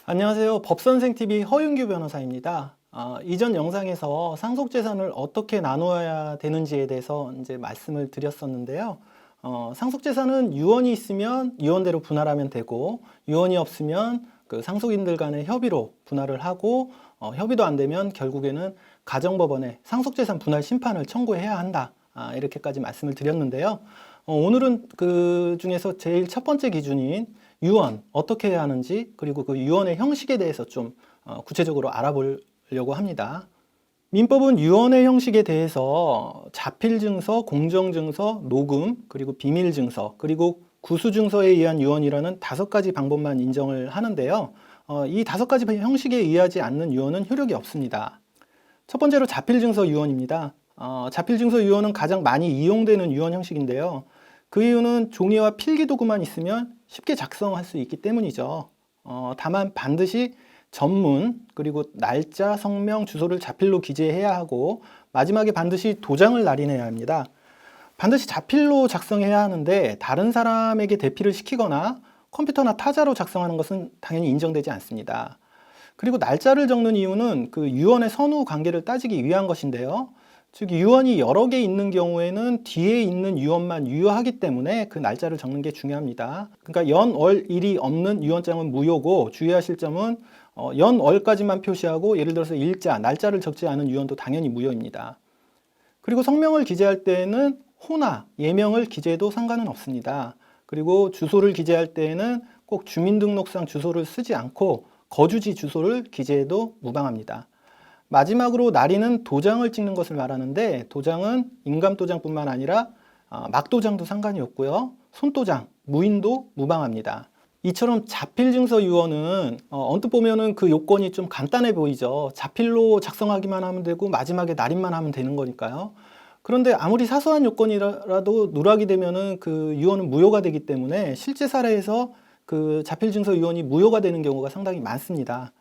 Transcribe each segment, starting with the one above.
안녕하세요. 법선생TV 허윤규 변호사입니다. 이전 영상에서 상속재산을 어떻게 나누어야 되는지에 대해서 이제 말씀을 드렸었는데요. 상속재산은 유언이 있으면 유언대로 분할하면 되고, 유언이 없으면 그 상속인들 간의 협의로 분할을 하고, 협의도 안 되면 결국에는 가정법원에 상속재산 분할 심판을 청구해야 한다. 이렇게까지 말씀을 드렸는데요. 오늘은 그 중에서 제일 첫 번째 기준인 유언 어떻게 해야 하는지, 그리고 그 유언의 형식에 대해서 좀 구체적으로 알아보려고 합니다. 민법은 유언의 형식에 대해서 자필증서, 공정증서, 녹음, 그리고 비밀증서, 그리고 구수증서에 의한 유언이라는 5가지 방법만 인정을 하는데요. 이 5가지 형식에 의하지 않는 유언은 효력이 없습니다. 첫 번째로 자필증서 유언입니다. 자필증서 유언은 가장 많이 이용되는 유언 형식인데요. 그 이유는 종이와 필기도구만 있으면 쉽게 작성할 수 있기 때문이죠. 다만 반드시 전문, 그리고 날짜, 성명, 주소를 자필로 기재해야 하고, 마지막에 반드시 도장을 날인해야 합니다. 반드시 자필로 작성해야 하는데 다른 사람에게 대피를 시키거나 컴퓨터나 타자로 작성하는 것은 당연히 인정되지 않습니다. 그리고 날짜를 적는 이유는 그 유언의 선후 관계를 따지기 위한 것인데요. 즉 유언이 여러 개 있는 경우에는 뒤에 있는 유언만 유효하기 때문에 그 날짜를 적는 게 중요합니다. 그러니까 연, 월, 일이 없는 유언장은 무효고, 주의하실 점은 연, 월까지만 표시하고 예를 들어서 일자, 날짜를 적지 않은 유언도 당연히 무효입니다. 그리고 성명을 기재할 때에는 호나 예명을 기재해도 상관은 없습니다. 그리고 주소를 기재할 때에는 꼭 주민등록상 주소를 쓰지 않고 거주지 주소를 기재해도 무방합니다. 마지막으로 날인은 도장을 찍는 것을 말하는데, 도장은 인감도장뿐만 아니라 막도장도 상관이 없고요. 손도장, 무인도 무방합니다. 이처럼 자필증서 유언은 언뜻 보면은 그 요건이 좀 간단해 보이죠. 자필로 작성하기만 하면 되고 마지막에 날인만 하면 되는 거니까요. 그런데 아무리 사소한 요건이라도 누락이 되면은 그 유언은 무효가 되기 때문에 실제 사례에서 그 자필증서 유언이 무효가 되는 경우가 상당히 많습니다.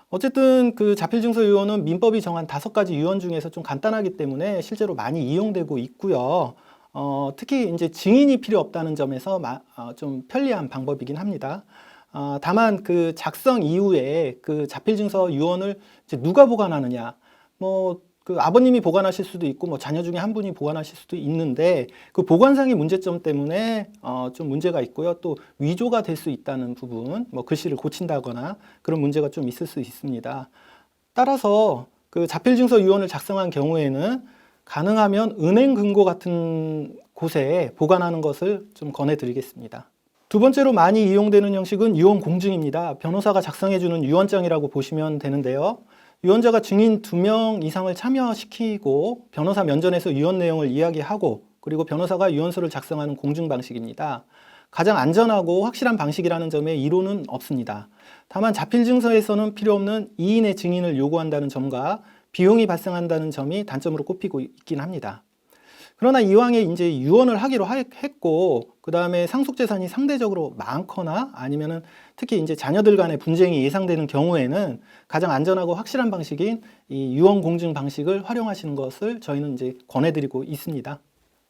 어쨌든 그 자필증서 유언은 민법이 정한 5가지 유언 중에서 좀 간단하기 때문에 실제로 많이 이용되고 있고요. 특히 이제 증인이 필요 없다는 점에서 좀 편리한 방법이긴 합니다. 다만 그 작성 이후에 그 자필증서 유언을 이제 누가 보관하느냐, 그 아버님이 보관하실 수도 있고 자녀 중에 한 분이 보관하실 수도 있는데, 그 보관상의 문제점 때문에 좀 문제가 있고요. 또 위조가 될 수 있다는 부분, 글씨를 고친다거나 그런 문제가 좀 있을 수 있습니다. 따라서 그 자필증서 유언을 작성한 경우에는 가능하면 은행 금고 같은 곳에 보관하는 것을 좀 권해드리겠습니다. 두 번째로 많이 이용되는 형식은 유언 공증입니다. 변호사가 작성해주는 유언장이라고 보시면 되는데요. 유언자가 증인 2명 이상을 참여시키고 변호사 면전에서 유언 내용을 이야기하고, 그리고 변호사가 유언서를 작성하는 공증 방식입니다. 가장 안전하고 확실한 방식이라는 점에 이론은 없습니다. 다만 자필증서에서는 필요 없는 2인의 증인을 요구한다는 점과 비용이 발생한다는 점이 단점으로 꼽히고 있긴 합니다. 그러나 이왕에 이제 유언을 하기로 했고, 그 다음에 상속재산이 상대적으로 많거나 아니면은 특히 이제 자녀들 간의 분쟁이 예상되는 경우에는 가장 안전하고 확실한 방식인 이 유언 공증 방식을 활용하시는 것을 저희는 이제 권해드리고 있습니다.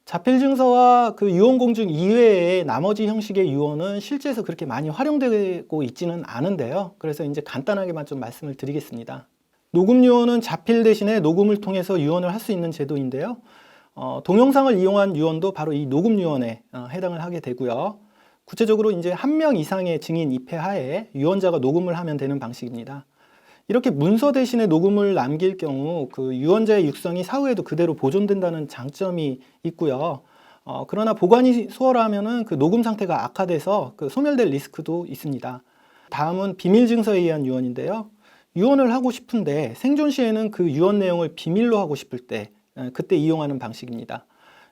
자필증서와 그 유언 공증 이외의 나머지 형식의 유언은 실제에서 그렇게 많이 활용되고 있지는 않은데요. 그래서 이제 간단하게만 좀 말씀을 드리겠습니다. 녹음 유언은 자필 대신에 녹음을 통해서 유언을 할 수 있는 제도인데요. 동영상을 이용한 유언도 바로 이 녹음 유언에 해당을 하게 되고요. 구체적으로 이제 1명 이상의 증인 입회 하에 유언자가 녹음을 하면 되는 방식입니다. 이렇게 문서 대신에 녹음을 남길 경우 그 유언자의 육성이 사후에도 그대로 보존된다는 장점이 있고요. 그러나 보관이 수월하면은 그 녹음 상태가 악화돼서 그 소멸될 리스크도 있습니다. 다음은 비밀증서에 의한 유언인데요. 유언을 하고 싶은데 생존 시에는 그 유언 내용을 비밀로 하고 싶을 때 그때 이용하는 방식입니다.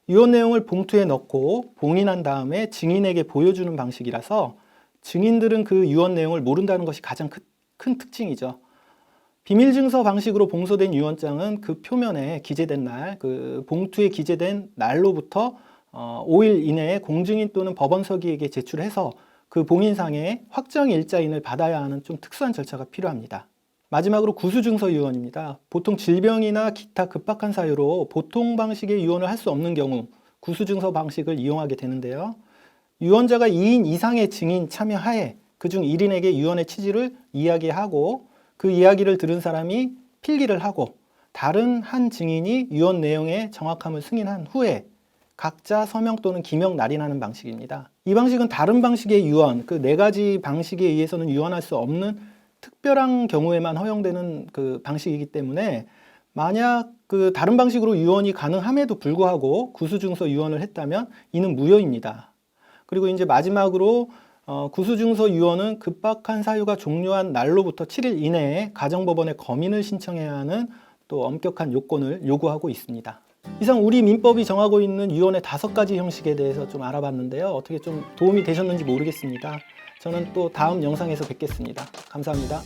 유언 내용을 봉투에 넣고 봉인한 다음에 증인에게 보여주는 방식이라서 증인들은 그 유언 내용을 모른다는 것이 가장 큰 특징이죠. 비밀증서 방식으로 봉소된 유언장은 그 표면에 기재된 날, 그 봉투에 기재된 날로부터 5일 이내에 공증인 또는 법원 서기에게 제출해서 그 봉인상에 확정 일자인을 받아야 하는 좀 특수한 절차가 필요합니다. 마지막으로 구수증서 유언입니다. 보통 질병이나 기타 급박한 사유로 보통 방식의 유언을 할 수 없는 경우 구수증서 방식을 이용하게 되는데요. 유언자가 2인 이상의 증인 참여하에 그중 1인에게 유언의 취지를 이야기하고 그 이야기를 들은 사람이 필기를 하고 다른 한 증인이 유언 내용의 정확함을 승인한 후에 각자 서명 또는 기명 날인하는 방식입니다. 이 방식은 다른 방식의 유언, 그 네 가지 방식에 의해서는 유언할 수 없는 특별한 경우에만 허용되는 그 방식이기 때문에 만약 그 다른 방식으로 유언이 가능함에도 불구하고 구수증서 유언을 했다면 이는 무효입니다. 그리고 이제 마지막으로 구수증서 유언은 급박한 사유가 종료한 날로부터 7일 이내에 가정법원에 검인을 신청해야 하는 또 엄격한 요건을 요구하고 있습니다. 이상 우리 민법이 정하고 있는 유언의 5가지 형식에 대해서 좀 알아봤는데요. 어떻게 좀 도움이 되셨는지 모르겠습니다. 저는 또 다음 영상에서 뵙겠습니다. 감사합니다.